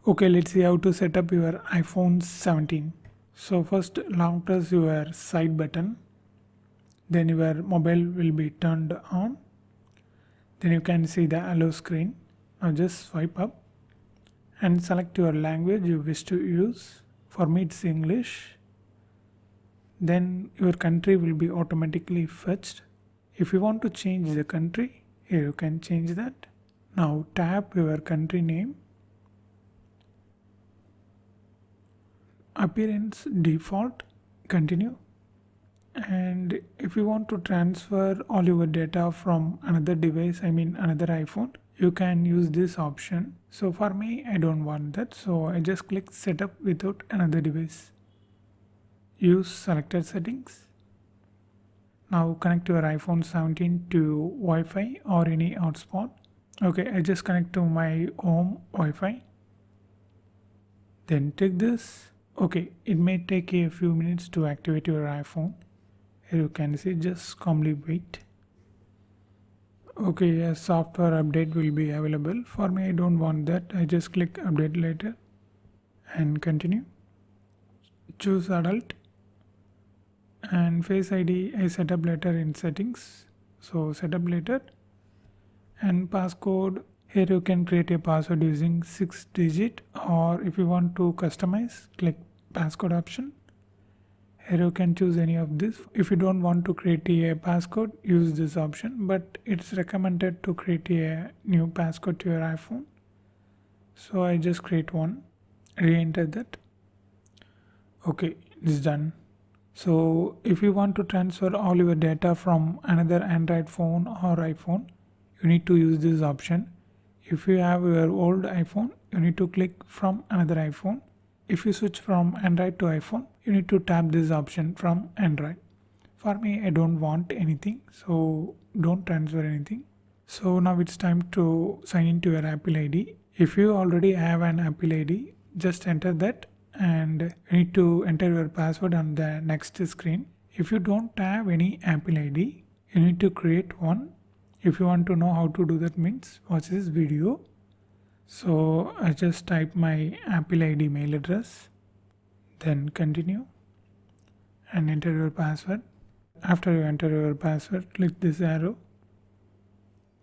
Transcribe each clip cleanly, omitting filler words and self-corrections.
Okay, let's see how to set up your iPhone 17. So first long press your side button, then your mobile will be turned on. Then you can see the allow screen. Now just swipe up and select your language you wish to use. For me it's English. Then your country will be automatically fetched. If you want to change the country, here you can change that. Now tap your country name. Appearance default, continue. And if you want to transfer all your data from another device, another iPhone, you can use this option. So for me, I don't want that, so I just click setup without another device. Use selected settings. Now connect your iPhone 17 to Wi-Fi or any hotspot. Okay, I just connect to my home Wi-Fi. Then take this. Okay, it may take a few minutes to activate your iPhone. Here you can see, just calmly wait. Okay, a software update will be available. For me, I don't want that. I just click update later and continue. Choose adult and Face ID I set up later in settings. So set up later. And passcode, here you can create a password using 6 digit, or if you want to customize, click passcode option. Here you can choose any of this. If you don't want to create a passcode, use this option, but it's recommended to create a new passcode to your iPhone. So I just create one, re-enter that. Okay, it's done. So if you want to transfer all your data from another Android phone or iPhone, you need to use this option. If you have your old iPhone, you need to click from another iPhone. If you switch from Android to iPhone, you need to tap this option from Android. For me, I don't want anything, so don't transfer anything. So now it's time to sign into your Apple ID. If you already have an Apple ID, just enter that, and you need to enter your password on the next screen. If you don't have any Apple ID, you need to create one. If you want to know how to do that, means watch this video. So I just type my Apple ID mail address, then continue and enter your password. After you enter your password, click this arrow.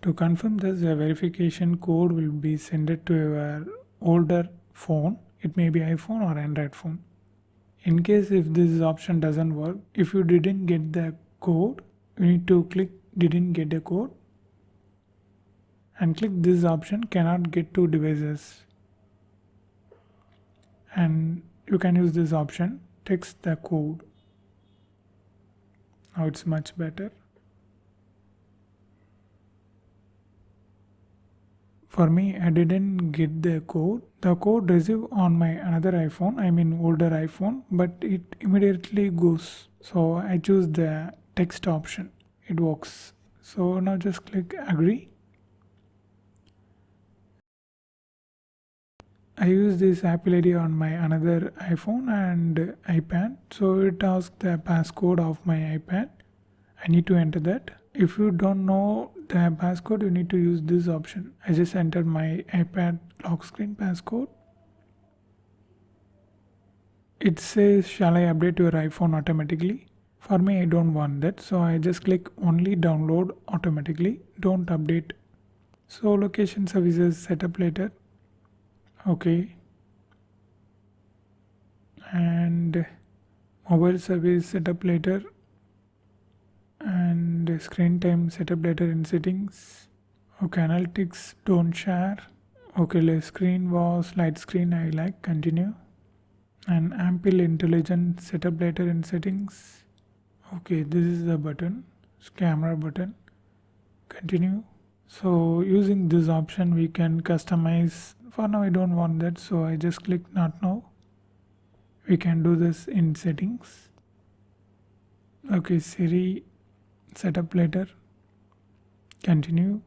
To confirm this, a verification code will be sent to your older phone. It may be iPhone or Android phone. In case if this option doesn't work, if you didn't get the code, you need to click didn't get a code and click this option, cannot get to devices. And you can use this option, text the code. Now it's much better. For me, I didn't get the code. The code received on my another iPhone, older iPhone, but it immediately goes. So I choose the text option. It works. So now just click agree. I use this Apple ID on my another iPhone and iPad. So it asks the passcode of my iPad. I need to enter that. If you don't know the passcode, you need to use this option. I just entered my iPad lock screen passcode. It says, shall I update your iPhone automatically? For me, I don't want that. So I just click only download automatically. Don't update. So location services set up later. Okay. And mobile service set up later. And screen time setup later in settings. Okay, analytics don't share. Okay, screen was light screen, I like, continue. And ample intelligence setup later in settings. Okay, this is the button, camera button, continue. So using this option we can customize. For now I don't want that, so I just click not now. We can do this in settings. Okay, Siri setup later, continue.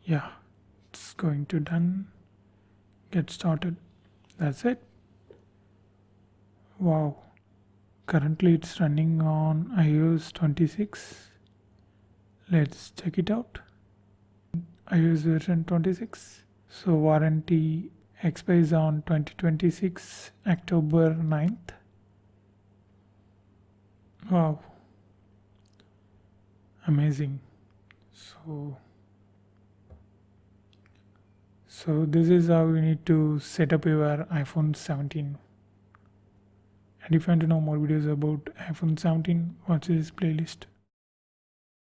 Yeah, it's going to done. Get started. That's it. Wow, currently it's running on iOS 26. Let's check it out. iOS version 26. So warranty expires on 2026 October 9th. Wow, amazing. So this is how you need to set up your iPhone 17. And if you want to know more videos about iPhone 17, watch this playlist.